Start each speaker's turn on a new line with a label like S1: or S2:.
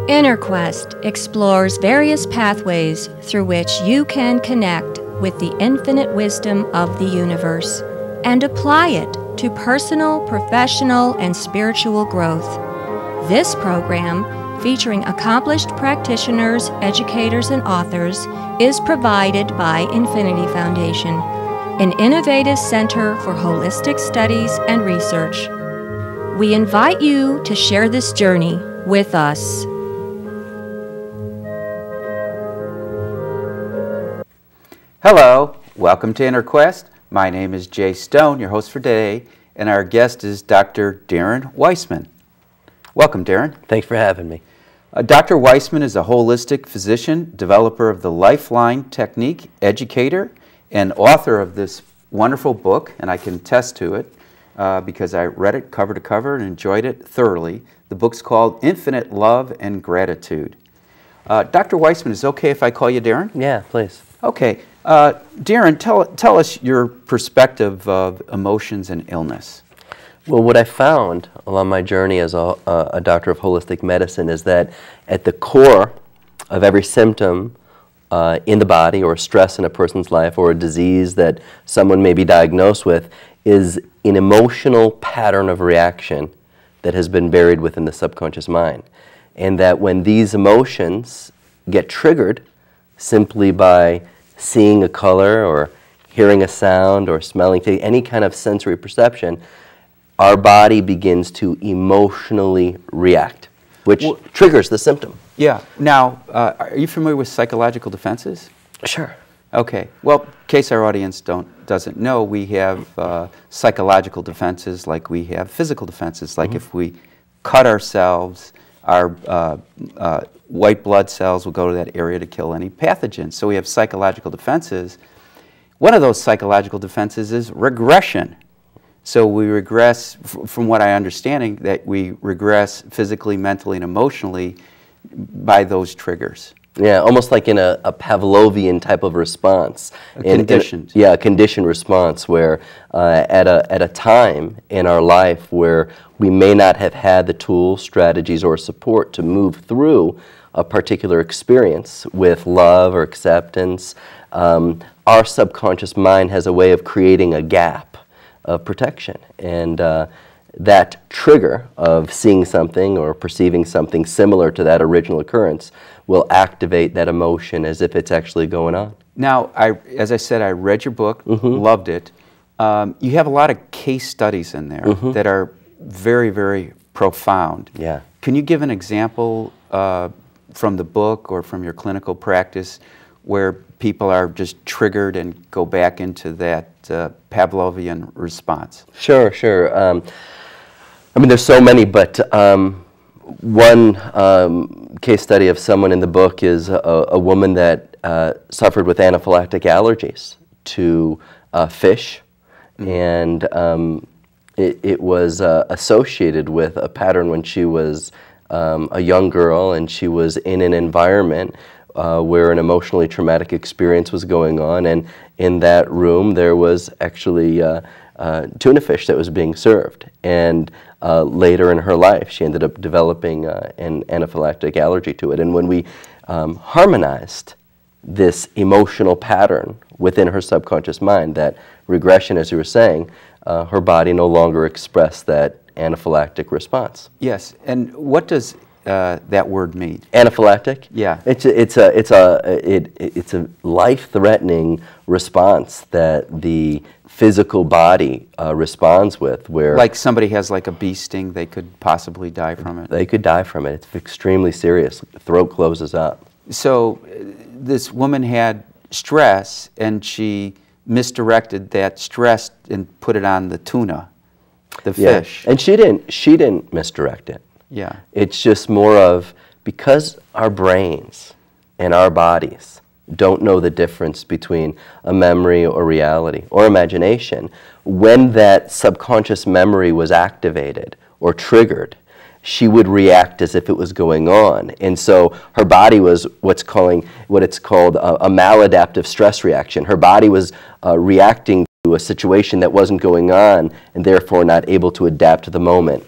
S1: InnerQuest explores various pathways through which you can connect with the infinite wisdom of the universe and apply it to personal, professional, and spiritual growth. This program, featuring accomplished practitioners, educators, and authors, is provided by Infinity Foundation, an innovative center for holistic studies and research. We invite you to share this journey with us.
S2: Hello, welcome to InnerQuest. My name is Jay Stone, your host for today, and our guest is Dr. Darren Weismann. Welcome, Darren.
S3: Thanks for having me.
S2: Dr. Weismann is a holistic physician, developer of the Lifeline technique, educator, and author of this wonderful book, and I can attest to it because I read it cover to cover and enjoyed it thoroughly. The book's called Infinite Love and Gratitude. Dr. Weismann, is it okay if I call you Darren?
S3: Yeah, please.
S2: Okay. Darren, tell us your perspective of emotions and illness.
S3: Well, what I found along my journey as a doctor of holistic medicine is that at the core of every symptom in the body, or stress in a person's life, or a disease that someone may be diagnosed with, is an emotional pattern of reaction that has been buried within the subconscious mind. And that when these emotions get triggered simply by seeing a color or hearing a sound or smelling any kind of sensory perception, our body begins to emotionally react, which triggers the symptom.
S2: Yeah. Now, are you familiar with psychological defenses?
S3: Sure.
S2: Okay. Well, in case our audience doesn't know, we have psychological defenses like we have physical defenses. Like if we cut ourselves, our white blood cells will go to that area to kill any pathogens. So we have psychological defenses. One of those psychological defenses is regression. So we regress, from what I'm understanding, that we regress physically, mentally, and emotionally by those triggers.
S3: Yeah, almost like in a Pavlovian type of response.
S2: Conditioned.
S3: Yeah, a conditioned response where at a time in our life where we may not have had the tools, strategies, or support to move through a particular experience with love or acceptance, our subconscious mind has a way of creating a gap of protection. And that trigger of seeing something or perceiving something similar to that original occurrence will activate that emotion as if it's actually going on.
S2: Now, as I said, I read your book, loved it. You have a lot of case studies in there that are very, very profound.
S3: Yeah.
S2: Can you give an example from the book or from your clinical practice where people are just triggered and go back into that Pavlovian response?
S3: Sure, sure. I mean, there's so many, but one case study of someone in the book is a woman that suffered with anaphylactic allergies to fish, and it was associated with a pattern when she was a young girl and she was in an environment where an emotionally traumatic experience was going on, and in that room there was actually tuna fish that was being served. And later in her life she ended up developing an anaphylactic allergy to it. And when we harmonized this emotional pattern within her subconscious mind, that regression, as you were saying, her body no longer expressed that anaphylactic response.
S2: Yes, and what does that word mean?
S3: Anaphylactic?
S2: Yeah.
S3: It's a life-threatening response that the physical body responds with, where
S2: like somebody has like a bee sting, they could possibly die from it.
S3: They could die from it. It's extremely serious. The throat closes up.
S2: So this woman had stress, and she misdirected that stress and put it on the tuna, the fish.
S3: And she didn't misdirect it.
S2: Yeah.
S3: It's just more of, because our brains and our bodies don't know the difference between a memory or reality or imagination, when that subconscious memory was activated or triggered, she would react as if it was going on. And so her body was what it's called a maladaptive stress reaction. Her body was reacting to a situation that wasn't going on and therefore not able to adapt to the moment.